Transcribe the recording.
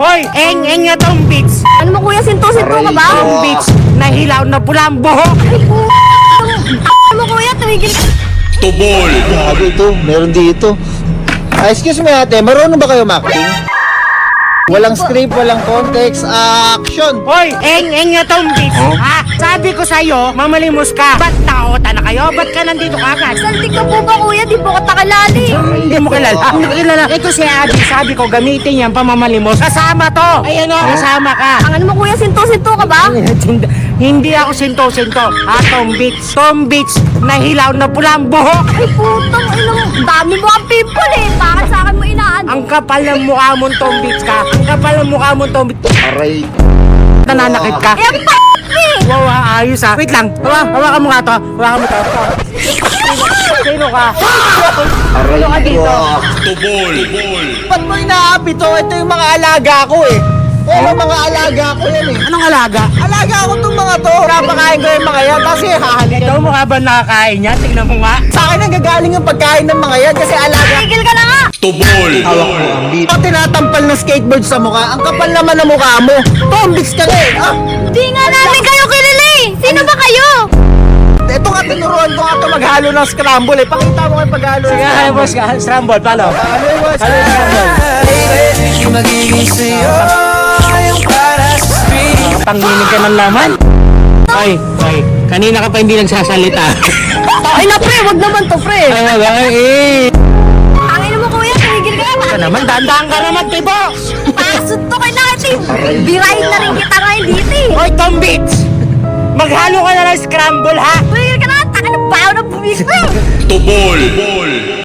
Hoy, eng nga tong beats. Ano mo kuya, sinto-sinto ka ba? Tong beats, nahilaw na pula ang buhok. Ano mo kuya, tumigil ka. Tubol! Grabe ito, meron dito. Excuse me ate, marunong ba kayo acting? Walang script, walang context, action! Hoy, eng nga tong beats. Ha? Sabi ko sa'yo, mamalimos ka. Ba't naota na kayo? Ba't ka nandito kagad? Saltik ka po ba kuya, di po ko takalali. Hindi mo kilala. Hindi mo kilala. Ito si Abby. Sabi ko, gamitin yan pamamalimos. Kasama to. Ayan o, kasama ka. Ang ano mo kuya, sinto-sinto ka ba? Hindi ako sinto-sinto. Tom Beats. Tom Beats, nahilaw na pula ang buhok. Ay putang, dami mo ang pimple eh. Bakit sa akin mo inaan? Ang kapal ng mukha mong Tom Beats ka. Ang kapal ng mukha mong Tom Beats. Aray. Nananakit ka. Eh, ang eh. Wow, ayos ha. Wait lang. Hawakan mo nga to. Hawakan mo to. Sino ka? Aray. Sino ka dito? Tubol! Ba't mo inaapi to? Ito yung mga alaga ko eh. Oo, mga alaga ko yan eh. Anong alaga? Alaga ko itong mga to. Napakain ko yung mga yan kasi hahalik. Ikaw mo nga ba nakakain niya? Tingnan mo nga. Sa akin ang gagaling yung pagkain ng mga yan kasi alaga. Tigil ka na nga. Tubol! Hawak mo ang beat. Pag tinatampal ng skateboard sa mukha, ang kapal naman ng mukha mo. Tombix ka na eh. Ah, Di nga namin kayo kilala eh. Sino ba kayo? ito nga tinuruan ko nga ito maghalo ng scramble eh. Pakita mo kayo paghalo. Sige, ay boss ka. Scramble, paano? Ano yung boss? Paano yung scramble? Magiging sa'yo yung para sa street. Panginig ka ng laman? Ay, kanina ka pa hindi nagsasalita. Ay na pre, wag naman to pre. Ang ino mo kuya, tumigil ka na. Ka naman, dandaan ka naman, tipo! Pasod to kay natin. Birahin na rin kita ngayon dito eh. Hoy, Tom Beats! Maghalo ka na ng scramble, ha? Tumigil ka na, taka na bayaw na bumigil. Tubol!